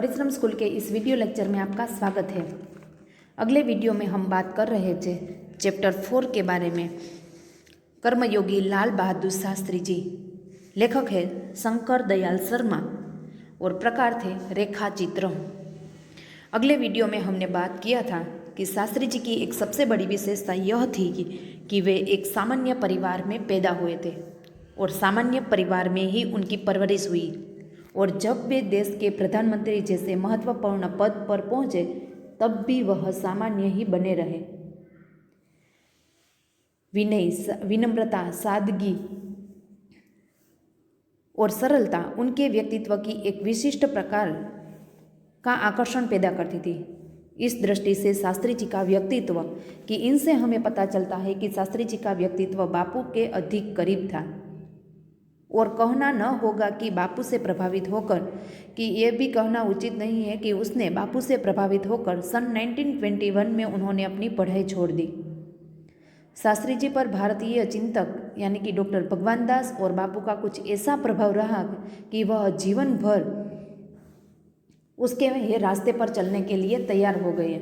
परिश्रम स्कूल के इस वीडियो लेक्चर में आपका स्वागत है। अगले वीडियो में हम बात कर रहे थे चैप्टर 4 के बारे में। कर्मयोगी लाल बहादुर शास्त्री जी, लेखक है शंकर दयाल शर्मा और प्रकार थे रेखा चित्र। अगले वीडियो में हमने बात किया था कि शास्त्री जी की एक सबसे बड़ी विशेषता यह थी कि वे एक सामान्य परिवार में पैदा हुए थे और सामान्य परिवार में ही उनकी परवरिश हुई, और जब वे देश के प्रधानमंत्री जैसे महत्वपूर्ण पद पर पहुंचे तब भी वह सामान्य ही बने रहे। विनय, विनम्रता, सादगी और सरलता उनके व्यक्तित्व की एक विशिष्ट प्रकार का आकर्षण पैदा करती थी। इस दृष्टि से शास्त्री जी का व्यक्तित्व कि इनसे हमें पता चलता है कि शास्त्री जी का व्यक्तित्व बापू के अधिक करीब था, और कहना न होगा कि बापू से प्रभावित होकर, कि यह भी कहना उचित नहीं है कि उसने बापू से प्रभावित होकर सन 1921 में उन्होंने अपनी पढ़ाई छोड़ दी। शास्त्री जी पर भारतीय चिंतक यानी कि डॉक्टर भगवान दास और बापू का कुछ ऐसा प्रभाव रहा कि वह जीवन भर उसके ये रास्ते पर चलने के लिए तैयार हो गए।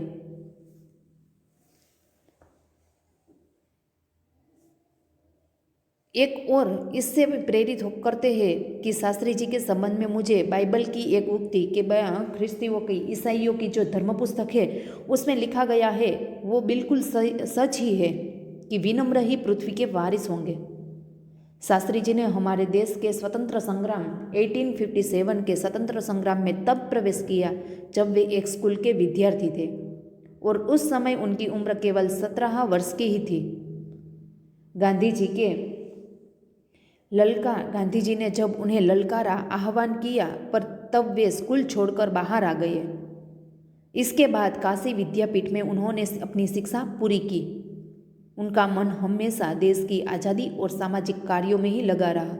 एक और इससे भी प्रेरित करते हैं कि शास्त्री जी के संबंध में मुझे बाइबल की एक उक्ति के बयां ख्रिस्तियों की, ईसाइयों की जो धर्म पुस्तक है उसमें लिखा गया है वो बिल्कुल सच ही है कि विनम्र ही पृथ्वी के वारिस होंगे। शास्त्री जी ने हमारे देश के स्वतंत्र संग्राम 1857 के स्वतंत्र संग्राम में तब प्रवेश किया जब वे एक स्कूल के विद्यार्थी थे, और उस समय उनकी उम्र केवल 17 वर्ष की ही थी। गांधी जी ने जब उन्हें ललकारा, आह्वान किया, पर तब वे स्कूल छोड़कर बाहर आ गए। इसके बाद काशी विद्यापीठ में उन्होंने अपनी शिक्षा पूरी की। उनका मन हमेशा देश की आज़ादी और सामाजिक कार्यों में ही लगा रहा।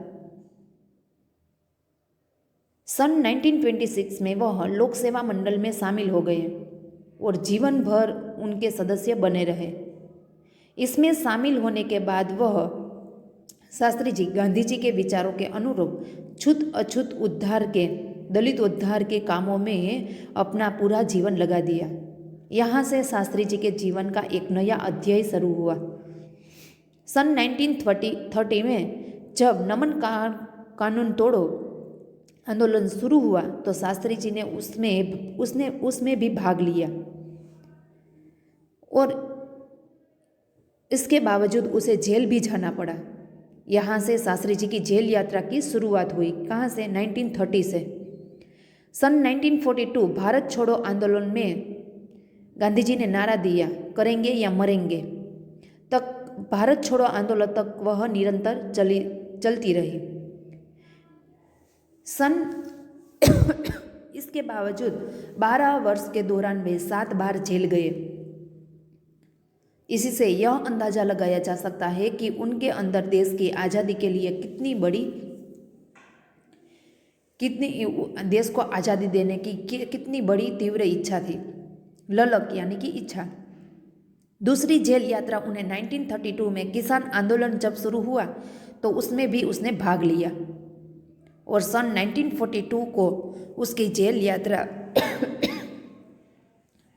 सन 1926 में वह लोक सेवा मंडल में शामिल हो गए और जीवन भर उनके सदस्य बने रहे। इसमें शामिल होने के बाद वह शास्त्री जी गांधी जी के विचारों के अनुरूप छूत अछूत उद्धार के, दलित उद्धार के कामों में अपना पूरा जीवन लगा दिया। यहाँ से शास्त्री जी के जीवन का एक नया अध्याय शुरू हुआ। सन 1930 में जब नमन कानून तोड़ो आंदोलन शुरू हुआ तो शास्त्री जी ने उसमें भी भाग लिया, और इसके बावजूद उसे जेल भी जाना पड़ा। यहाँ से शास्त्री जी की जेल यात्रा की शुरुआत हुई। कहाँ से? 1930 से। सन 1942 भारत छोड़ो आंदोलन में गांधी जी ने नारा दिया, करेंगे या मरेंगे तक। भारत छोड़ो आंदोलन तक वह निरंतर चलती रही। इसके बावजूद 12 वर्ष के दौरान वे 7 बार जेल गए। इसी से यह अंदाजा लगाया जा सकता है कि उनके अंदर देश की आज़ादी के लिए देश को आज़ादी देने की कितनी बड़ी तीव्र इच्छा थी, ललक यानी कि इच्छा। दूसरी जेल यात्रा उन्हें 1932 में किसान आंदोलन जब शुरू हुआ तो उसमें भी उसने भाग लिया, और सन 1942 को उसकी जेल यात्रा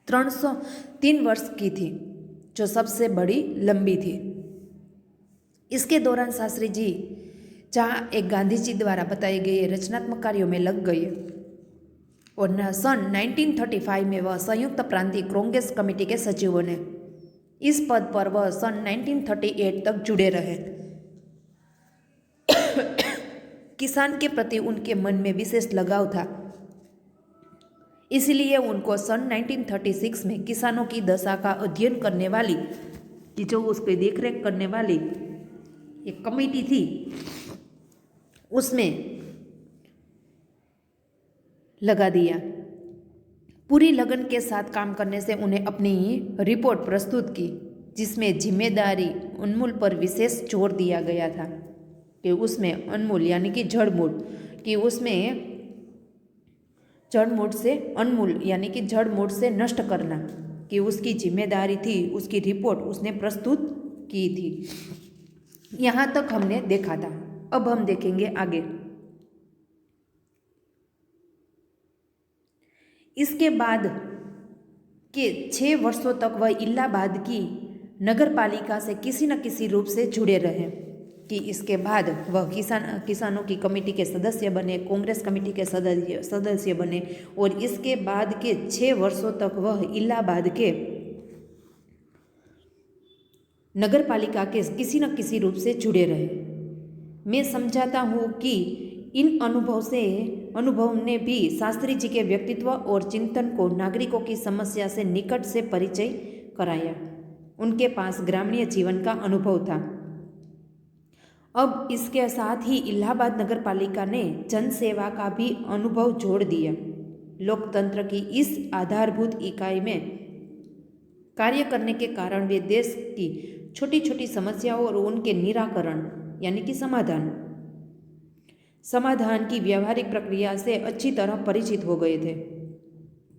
303 वर्ष की थी, जो सबसे बड़ी लंबी थी। इसके दौरान शास्त्री जी जहाँ एक गांधी जी द्वारा बताए गए रचनात्मक कार्यों में लग गए, और सन 1935 में वह संयुक्त प्रांतीय कांग्रेस कमेटी के सचिव बने। इस पद पर वह सन 1938 तक जुड़े रहे। किसान के प्रति उनके मन में विशेष लगाव था, इसलिए उनको सन 1936 में किसानों की दशा का अध्ययन करने वाली, कि जो उस पर देखरेख करने वाली एक कमेटी थी, उसमें लगा दिया। पूरी लगन के साथ काम करने से उन्हें अपनी रिपोर्ट प्रस्तुत की, जिसमें जिम्मेदारी उन्मूल पर विशेष जोर दिया गया था कि उसमें उन्मूल यानी कि जड़मूल, कि उसमें जड़मूल से उन्मूल यानी कि जड़मूल से नष्ट करना, कि उसकी जिम्मेदारी थी, उसकी रिपोर्ट उसने प्रस्तुत की थी। यहाँ तक हमने देखा था। अब हम देखेंगे आगे। इसके बाद के 6 वर्षों तक वह इलाहाबाद की नगर पालिका से किसी न किसी रूप से जुड़े रहे। कि इसके बाद वह किसानों की कमेटी के सदस्य बने, कांग्रेस कमेटी के सदस्य बने और इसके बाद के 6 वर्षों तक वह इलाहाबाद के नगर पालिका के किसी न किसी रूप से जुड़े रहे। मैं समझाता हूँ कि इन अनुभव ने भी शास्त्री जी के व्यक्तित्व और चिंतन को नागरिकों की समस्या से निकट से परिचय कराया। उनके पास ग्रामीण जीवन का अनुभव था। अब इसके साथ ही इलाहाबाद नगर पालिका ने जन सेवा का भी अनुभव जोड़ दिया। लोकतंत्र की इस आधारभूत इकाई में कार्य करने के कारण वे देश की छोटी छोटी समस्याओं और उनके निराकरण यानी कि समाधान की व्यवहारिक प्रक्रिया से अच्छी तरह परिचित हो गए थे।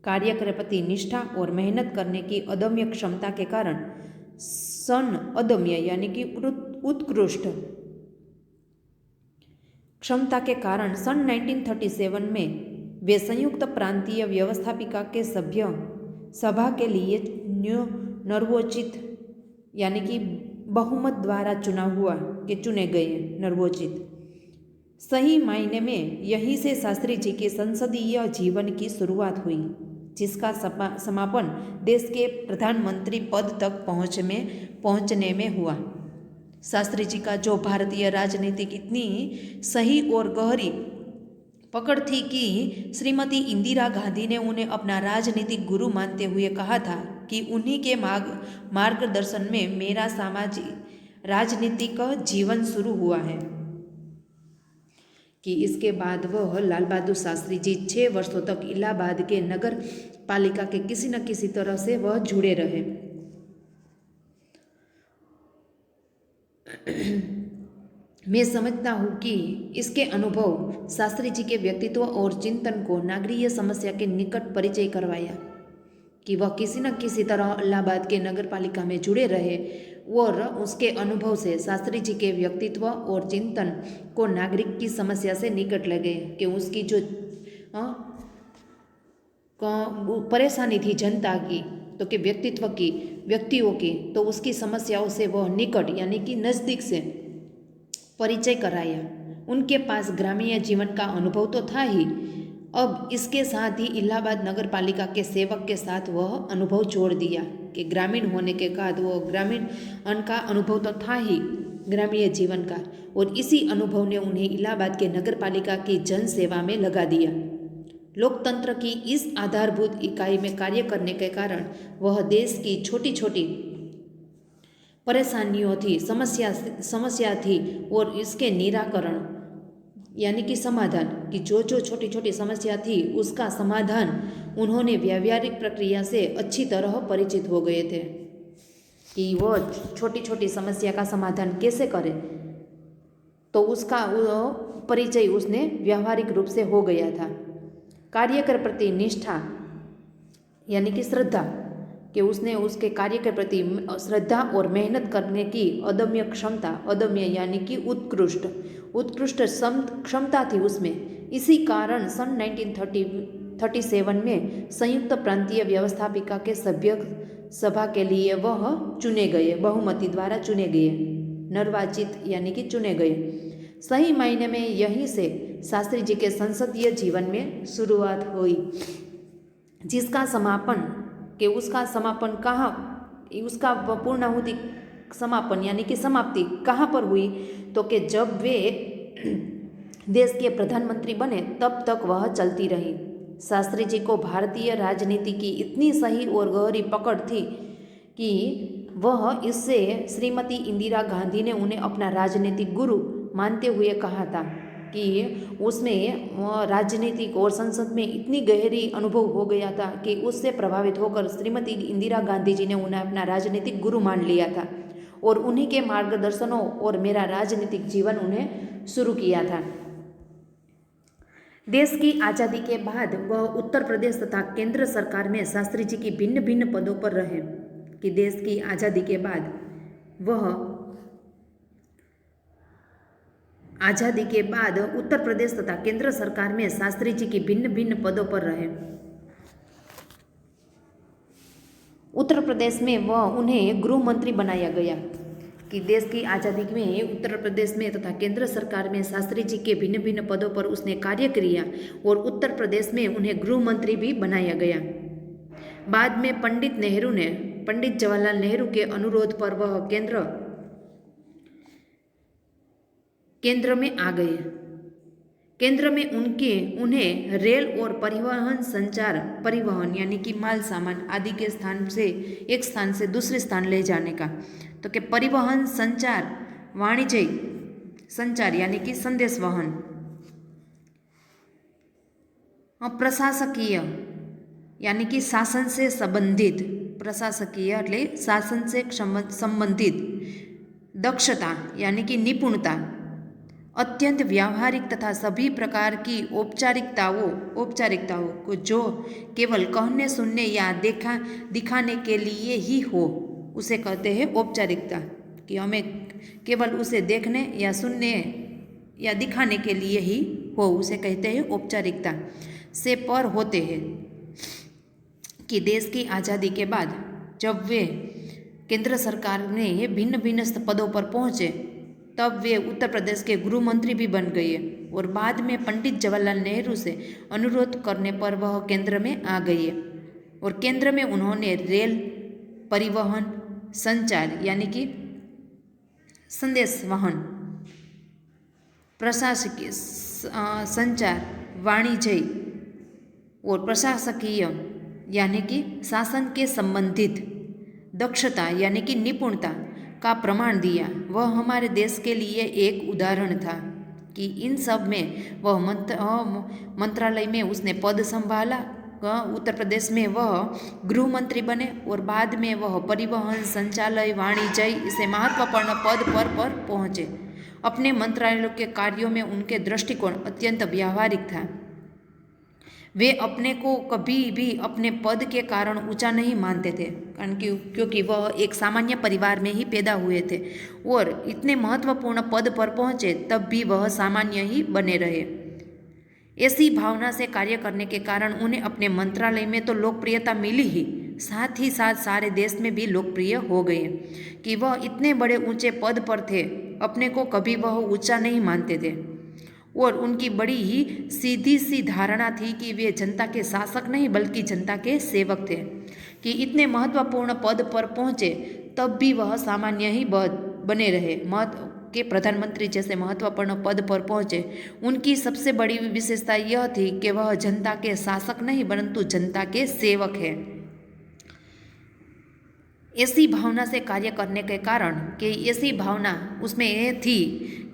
कार्य के प्रति निष्ठा और मेहनत करने की अदम्य क्षमता के कारण अदम्य यानी कि उत्कृष्ट क्षमता के कारण सन 1937 में वे संयुक्त प्रांतीय व्यवस्थापिका के सभ्य सभा के लिए नर्वोचित यानी कि बहुमत द्वारा चुने गए नर्वोचित। सही मायने में यहीं से शास्त्री जी के संसदीय जीवन की शुरुआत हुई, जिसका समापन देश के प्रधानमंत्री पद तक पहुंचने में हुआ। शास्त्री जी का जो भारतीय राजनीति की इतनी सही और गहरी पकड़ थी कि श्रीमती इंदिरा गांधी ने उन्हें अपना राजनीतिक गुरु मानते हुए कहा था कि उन्हीं के मार्गदर्शन में मेरा सामाजिक राजनीतिक जीवन शुरू हुआ है। कि इसके बाद वह लाल बहादुर शास्त्री जी 6 वर्षों तक इलाहाबाद के नगर पालिका के किसी न किसी तरह से वह जुड़े रहे। मैं समझता हूँ कि इसके अनुभव शास्त्री जी के व्यक्तित्व और चिंतन को नागरिक समस्या के निकट परिचय करवाया। कि वह किसी न किसी तरह इलाहाबाद के नगर पालिका में जुड़े रहे और उसके अनुभव से शास्त्री जी के व्यक्तित्व और चिंतन को नागरिक की समस्या से निकट लगे। कि उसकी जो परेशानी थी जनता की, तो कि व्यक्तियों की, तो उसकी समस्याओं से वह निकट यानी कि नज़दीक से परिचय कराया। उनके पास ग्रामीण जीवन का अनुभव तो था ही, अब इसके साथ ही इलाहाबाद नगर पालिका के सेवक के साथ वह अनुभव जोड़ दिया। कि ग्रामीण होने के बाद वो ग्रामीण का अनुभव तो था ही ग्रामीण जीवन का, और इसी अनुभव ने उन्हें इलाहाबाद के नगर पालिका की जन सेवा में लगा दिया। लोकतंत्र की इस आधारभूत इकाई में कार्य करने के कारण वह देश की छोटी छोटी परेशानियों थी, समस्या थी और इसके निराकरण यानी कि समाधान, कि जो छोटी छोटी समस्या थी उसका समाधान उन्होंने व्यावहारिक प्रक्रिया से अच्छी तरह परिचित हो गए थे। कि वो छोटी छोटी समस्या का समाधान कैसे करे, तो उसका परिचय उसने व्यावहारिक रूप से हो गया था। कार्य के प्रति निष्ठा यानी कि श्रद्धा, कि उसने उसके कार्य के प्रति श्रद्धा और मेहनत करने की अदम्य क्षमता, अदम्य यानी कि उत्कृष्ट क्षमता थी उसमें। इसी कारण सन 1937 में संयुक्त प्रांतीय व्यवस्थापिका के सभ्य सभा के लिए वह चुने गए, बहुमति द्वारा चुने गए, निर्वाचित यानी कि चुने गए। सही मायने में यहीं से शास्त्री जी के संसदीय जीवन में शुरुआत हुई, जिसका उसका समापन कहाँ, उसका पूर्णाहुति समापन यानी कि समाप्ति कहाँ पर हुई, तो कि जब वे देश के प्रधानमंत्री बने तब तक वह चलती रही। शास्त्री जी को भारतीय राजनीति की इतनी सही और गहरी पकड़ थी कि वह इससे श्रीमती इंदिरा गांधी ने उन्हें अपना राजनीतिक गुरु मानते हुए कहा था। कि उसमें राजनीतिक और संसद में इतनी गहरी अनुभव हो गया था कि उससे प्रभावित होकर श्रीमती इंदिरा गांधी जी ने उन्हें अपना राजनीतिक गुरु मान लिया था और उन्हीं के मार्गदर्शनों और मेरा राजनीतिक जीवन उन्हें शुरू किया था। देश की आज़ादी के बाद वह उत्तर प्रदेश तथा केंद्र सरकार में शास्त्री जी की भिन्न भिन्न पदों पर रहे। कि देश की आज़ादी के बाद उत्तर प्रदेश तथा केंद्र सरकार में शास्त्री जी की भिन्न भिन्न पदों पर रहे। उत्तर प्रदेश में वह उन्हें गृह मंत्री बनाया गया। कि देश की आज़ादी में उत्तर प्रदेश में तथा केंद्र सरकार में शास्त्री जी के भिन्न भिन्न पदों पर उसने कार्य किया और उत्तर प्रदेश में उन्हें गृह मंत्री भी बनाया गया। बाद में पंडित जवाहरलाल नेहरू के अनुरोध पर वह केंद्र में आ गए। केंद्र में उन्हें रेल और परिवहन यानी कि माल सामान आदि के स्थान से एक स्थान से दूसरे स्थान ले जाने का, तो कि परिवहन, संचार, वाणिज्य संचार यानी कि संदेश वहन, प्रशासकीय यानी कि शासन से संबंधित, प्रशासकीय એટલે शासन से संबंधित, दक्षता यानी कि निपुणता, अत्यंत व्यावहारिक तथा सभी प्रकार की औपचारिकताओं को जो केवल कहने सुनने या दिखाने के लिए ही हो उसे कहते हैं औपचारिकता। कि हमें केवल उसे देखने या सुनने या दिखाने के लिए ही हो उसे कहते हैं औपचारिकता से पर होते हैं। कि देश की आज़ादी के बाद जब वे केंद्र सरकार ने भिन्न भिन्न पदों पर पहुँचे तब वे उत्तर प्रदेश के गृह मंत्री भी बन गए और बाद में पंडित जवाहरलाल नेहरू से अनुरोध करने पर वह केंद्र में आ गए और केंद्र में उन्होंने रेल, परिवहन, संचार यानी कि संदेश वहन, प्रशासकीय संचार, वाणिज्य और प्रशासकीय यानी कि शासन के संबंधित, दक्षता यानी कि निपुणता का प्रमाण दिया। वह हमारे देश के लिए एक उदाहरण था। कि इन सब में वह मंत्रालय में उसने पद संभाला। उत्तर प्रदेश में वह गृह मंत्री बने और बाद में वह परिवहन, संचालय, वाणिज्य इसे महत्वपूर्ण पद पर पहुँचे। अपने मंत्रालय के कार्यों में उनके दृष्टिकोण अत्यंत व्यावहारिक था। वे अपने को कभी भी अपने पद के कारण ऊंचा नहीं मानते थे, क्योंकि वह एक सामान्य परिवार में ही पैदा हुए थे और इतने महत्वपूर्ण पद पर पहुँचे तब भी वह सामान्य ही बने रहे। ऐसी भावना से कार्य करने के कारण उन्हें अपने मंत्रालय में तो लोकप्रियता मिली ही, साथ ही साथ सारे देश में भी लोकप्रिय हो गए। कि वह इतने बड़े ऊंचे पद पर थे, अपने को कभी वह ऊंचा नहीं मानते थे और उनकी बड़ी ही सीधी सी धारणा थी कि वे जनता के शासक नहीं बल्कि जनता के सेवक थे। कि इतने महत्वपूर्ण पद पर पहुँचे तब भी वह सामान्य ही बने रहे। के प्रधानमंत्री जैसे महत्वपूर्ण पद पर पहुँचे, उनकी सबसे बड़ी विशेषता यह थी कि वह जनता के शासक नहीं परंतु जनता के सेवक है। ऐसी भावना से कार्य करने के कारण कि ऐसी भावना उसमें यह थी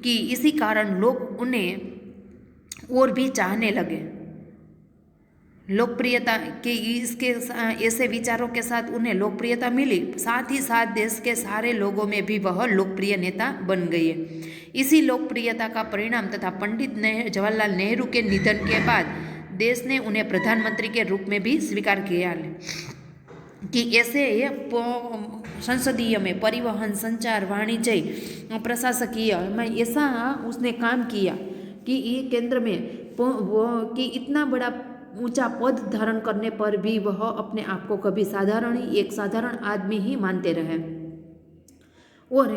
कि इसी कारण लोग उन्हें और भी चाहने लगे। लोकप्रियता के इसके ऐसे विचारों के साथ उन्हें लोकप्रियता मिली, साथ ही साथ देश के सारे लोगों में भी वह लोकप्रिय नेता बन गए। इसी लोकप्रियता का परिणाम तथा पंडित जवाहरलाल नेहरू के निधन के बाद देश ने उन्हें प्रधानमंत्री के रूप में भी स्वीकार किया। कि ऐसे संसदीय में परिवहन, संचार, वाणिज्य, प्रशासकीय में ऐसा उसने काम किया कि ये केंद्र में कि इतना बड़ा ऊंचा पद धारण करने पर भी वह अपने आप को कभी एक साधारण आदमी ही मानते रहे और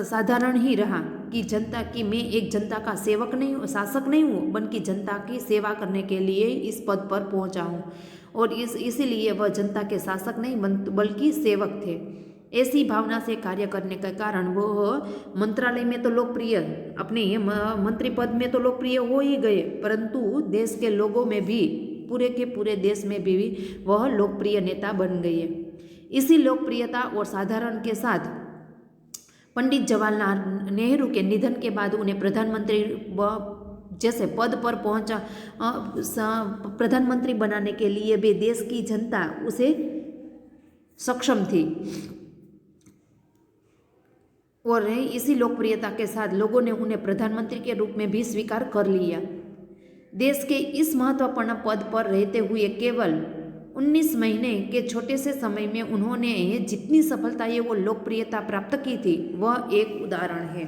साधारण ही रहा। कि जनता की मैं एक जनता का सेवक नहीं हूँ, शासक नहीं हूँ, बल्कि जनता की सेवा करने के लिए इस पद पर पहुँचा हूँ और इसीलिए वह जनता के शासक नहीं बल्कि सेवक थे। ऐसी भावना से कार्य करने के कारण वह मंत्रालय में तो लोकप्रिय, अपने मंत्री पद में तो लोकप्रिय हो ही गए, परंतु देश के लोगों में भी, पूरे के पूरे देश में भी वह लोकप्रिय नेता बन गए। इसी लोकप्रियता और साधारण के साथ पंडित जवाहरलाल नेहरू के निधन के बाद उन्हें प्रधानमंत्री जैसे पद पर पहुंचा, प्रधानमंत्री बनाने के लिए भी देश की जनता उसे सक्षम थी और इसी लोकप्रियता के साथ लोगों ने उन्हें प्रधानमंत्री के रूप में भी स्वीकार कर लिया। देश के इस महत्वपूर्ण पद पर रहते हुए केवल 19 महीने के छोटे से समय में उन्होंने जितनी सफलताएं वो लोकप्रियता प्राप्त की थी वह एक उदाहरण है।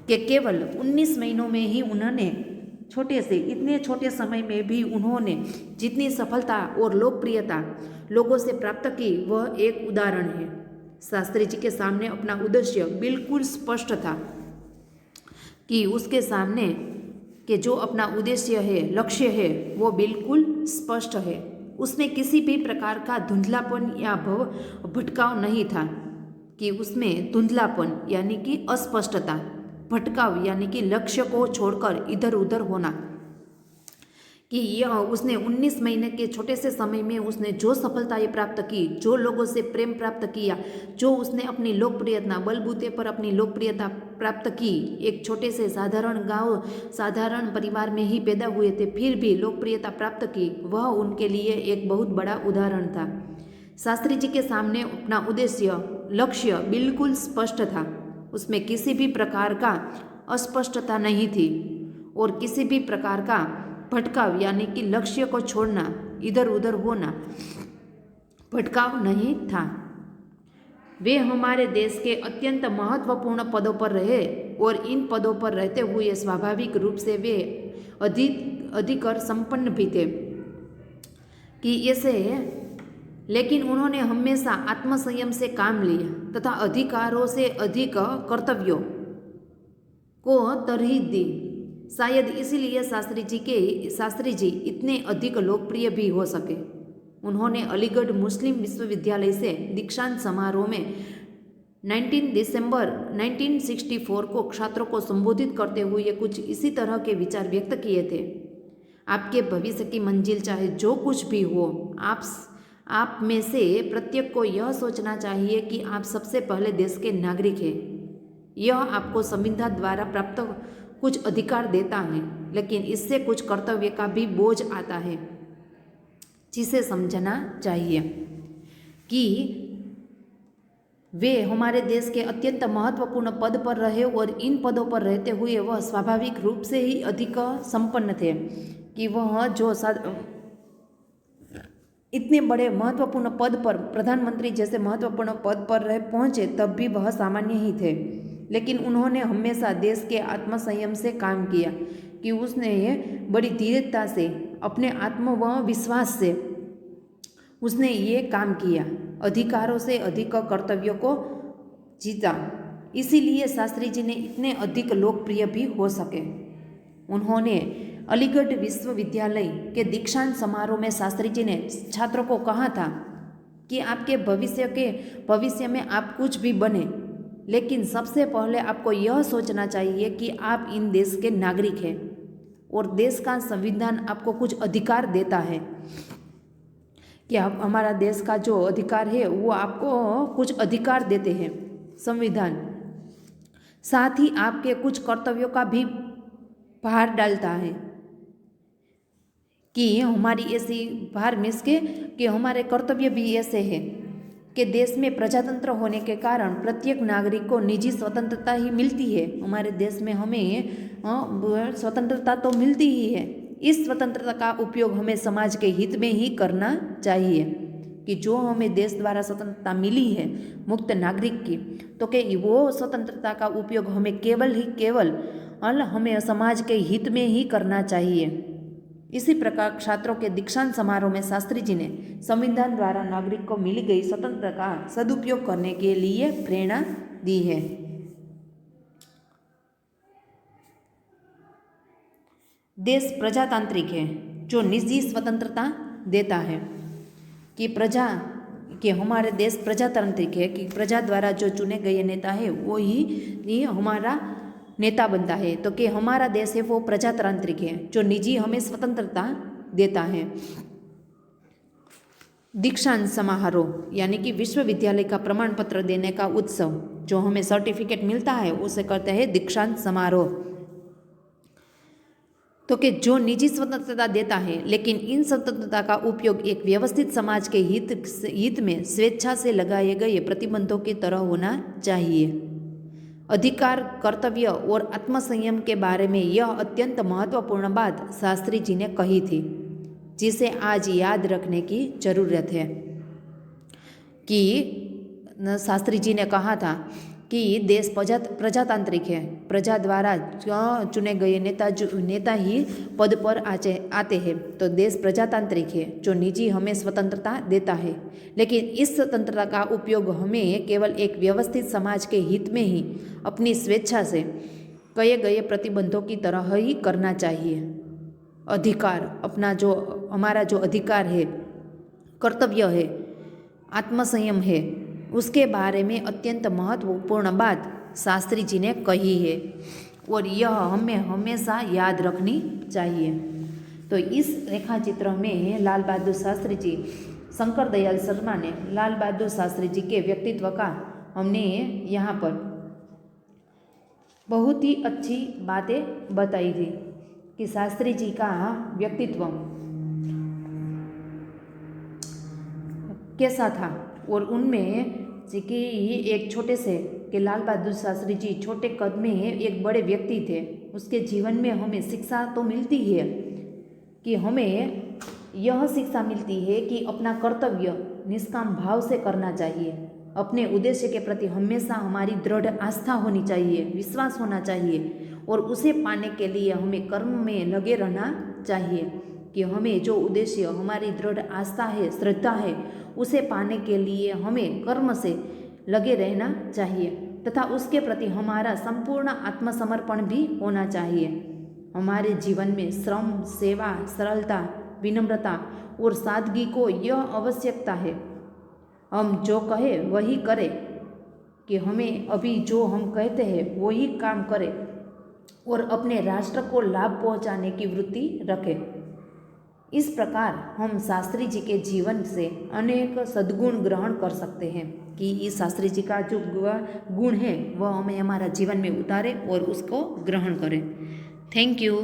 कि केवल 19 महीनों में ही उन्होंने छोटे से इतने छोटे समय में भी उन्होंने जितनी सफलता और लोकप्रियता लोगों से प्राप्त की वह एक उदाहरण है। शास्त्री जी के सामने अपना उद्देश्य बिल्कुल स्पष्ट था कि उसके सामने कि जो अपना उद्देश्य है, लक्ष्य है, वो बिल्कुल स्पष्ट है। उसमें किसी भी प्रकार का धुंधलापन या भटकाव नहीं था कि उसमें धुंधलापन यानी कि अस्पष्टता, भटकाव यानी कि लक्ष्य को छोड़कर इधर उधर होना, कि यह उसने 19 महीने के छोटे से समय में उसने जो सफलताएं प्राप्त की, जो लोगों से प्रेम प्राप्त किया, जो उसने अपनी लोकप्रियता बलबूते पर अपनी लोकप्रियता प्राप्त की, एक छोटे से साधारण गांव साधारण परिवार में ही पैदा हुए थे, फिर भी लोकप्रियता प्राप्त की, वह उनके लिए एक बहुत बड़ा उदाहरण था। शास्त्री जी के सामने अपना उद्देश्य, लक्ष्य बिल्कुल स्पष्ट था। उसमें किसी भी प्रकार का अस्पष्टता नहीं थी और किसी भी प्रकार का भटकाव यानी कि लक्ष्य को छोड़ना, इधर उधर होना, भटकाव नहीं था। वे हमारे देश के अत्यंत महत्वपूर्ण पदों पर रहे और इन पदों पर रहते हुए स्वाभाविक रूप से वे अधिकर संपन्न भी थे कि ऐसे, लेकिन उन्होंने हमेशा आत्मसंयम से काम लिया तथा अधिकारों से अधिक कर्तव्यों को तरजीह दी। शायद इसीलिए शास्त्री जी इतने अधिक लोकप्रिय भी हो सके। उन्होंने अलीगढ़ मुस्लिम विश्वविद्यालय से दीक्षांत समारोह में 19 दिसंबर 1964 को छात्रों को संबोधित करते हुए कुछ इसी तरह के विचार व्यक्त किए थे। आपके भविष्य की मंजिल चाहे जो कुछ भी हो, आप में से प्रत्येक को यह सोचना चाहिए कि आप सबसे पहले देश के नागरिक हैं। यह आपको संविधान द्वारा प्राप्त कुछ अधिकार देता है, लेकिन इससे कुछ कर्तव्य का भी बोझ आता है, जिसे समझना चाहिए कि वे हमारे देश के अत्यंत महत्वपूर्ण पद पर रहे और इन पदों पर रहते हुए वह स्वाभाविक रूप से ही अधिक संपन्न थे कि वह जो इतने बड़े महत्वपूर्ण पद पर, प्रधानमंत्री जैसे महत्वपूर्ण पद पर रह पहुँचे, तब भी वह सामान्य ही थे। लेकिन उन्होंने हमेशा देश के आत्मसंयम से काम किया कि उसने बड़ी धीरता से, अपने आत्म व विश्वास से उसने ये काम किया, अधिकारों से अधिक कर्तव्यों को जीता। इसीलिए शास्त्री जी ने इतने अधिक लोकप्रिय भी हो सके। उन्होंने अलीगढ़ विश्वविद्यालय के दीक्षांत समारोह में शास्त्री जी ने छात्रों को कहा था कि आपके भविष्य में आप कुछ भी बने, लेकिन सबसे पहले आपको यह सोचना चाहिए कि आप इन देश के नागरिक हैं और देश का संविधान आपको कुछ अधिकार देता है कि आप, हमारा देश का जो अधिकार है वो आपको कुछ अधिकार देते हैं संविधान। साथ ही आपके कुछ कर्तव्यों का भी भार डालता है कि हमारी ऐसी भार मिस के कि हमारे कर्तव्य भी ऐसे हैं कि देश में प्रजातंत्र होने के कारण प्रत्येक नागरिक को निजी स्वतंत्रता ही मिलती है। हमारे देश में हमें स्वतंत्रता तो मिलती ही है। इस स्वतंत्रता का उपयोग हमें समाज के हित में ही करना चाहिए कि जो हमें देश द्वारा स्वतंत्रता मिली है मुक्त नागरिक की, तो कि वो स्वतंत्रता का उपयोग हमें केवल हमें समाज के हित में ही करना चाहिए। इसी प्रकार छात्रों के दीक्षांत समारोह में शास्त्री जी ने संविधान द्वारा नागरिक को मिली गई स्वतंत्रता का सदुपयोग करने के लिए प्रेरणा दी है। देश प्रजातांत्रिक है जो निजी स्वतंत्रता देता है कि हमारे देश प्रजातांत्रिक है कि प्रजा द्वारा जो चुने गए नेता है वो ही हमारा नेता बनता है। तो कि हमारा देश है वो प्रजातांत्रिक है जो निजी हमें स्वतंत्रता देता है। दीक्षांत समारोह यानी कि विश्वविद्यालय का प्रमाण पत्र देने का उत्सव, जो हमें सर्टिफिकेट मिलता है उसे कहते हैं दीक्षांत समारोह। तो कि जो निजी स्वतंत्रता देता है, लेकिन इन स्वतंत्रता का उपयोग एक व्यवस्थित समाज के हित में स्वेच्छा से लगाए गए प्रतिबंधों की तरह होना चाहिए। अधिकार, कर्तव्य और आत्मसंयम के बारे में यह अत्यंत महत्वपूर्ण बात शास्त्री जी ने कही थी, जिसे आज याद रखने की जरूरत है कि शास्त्री जी ने कहा था कि देश प्रजातांत्रिक है, प्रजा द्वारा चुने गए नेता ही पद पर आते हैं, तो देश प्रजातांत्रिक है जो निजी हमें स्वतंत्रता देता है, लेकिन इस स्वतंत्रता का उपयोग हमें केवल एक व्यवस्थित समाज के हित में ही अपनी स्वेच्छा से कहे गए प्रतिबंधों की तरह ही करना चाहिए। अधिकार, अपना जो हमारा जो अधिकार है, कर्तव्य है, आत्मसंयम है, उसके बारे में अत्यंत महत्वपूर्ण बात शास्त्री जी ने कही है और यह हमें हमेशा याद रखनी चाहिए। तो इस रेखा चित्र में लाल बहादुर शास्त्री जी, शंकर दयाल शर्मा ने लाल बहादुर शास्त्री जी के व्यक्तित्व का हमने यहाँ पर बहुत ही अच्छी बातें बताई थी कि शास्त्री जी का व्यक्तित्व कैसा था और उनमें कि एक छोटे से कि लाल बहादुर शास्त्री जी छोटे कद में एक बड़े व्यक्ति थे। उसके जीवन में हमें शिक्षा तो मिलती है कि हमें यह शिक्षा मिलती है कि अपना कर्तव्य निष्काम भाव से करना चाहिए, अपने उद्देश्य के प्रति हमेशा हमारी दृढ़ आस्था होनी चाहिए, विश्वास होना चाहिए और उसे पाने के लिए हमें कर्म में लगे रहना चाहिए कि हमें जो उद्देश्य हमारी दृढ़ आस्था है, श्रद्धा है, उसे पाने के लिए हमें कर्म से लगे रहना चाहिए तथा उसके प्रति हमारा संपूर्ण आत्मसमर्पण भी होना चाहिए। हमारे जीवन में श्रम, सेवा, सरलता, विनम्रता और सादगी को यह आवश्यकता है। हम जो कहे वही करें, कि हमें अभी जो हम कहते हैं वही काम करें और अपने राष्ट्र को लाभ पहुंचाने की वृत्ति रखें। इस प्रकार हम शास्त्री जी के जीवन से अनेक सद्गुण ग्रहण कर सकते हैं कि इस शास्त्री जी का जो गुण है वह हमें हमारा जीवन में उतारे और उसको ग्रहण करें। Thank you.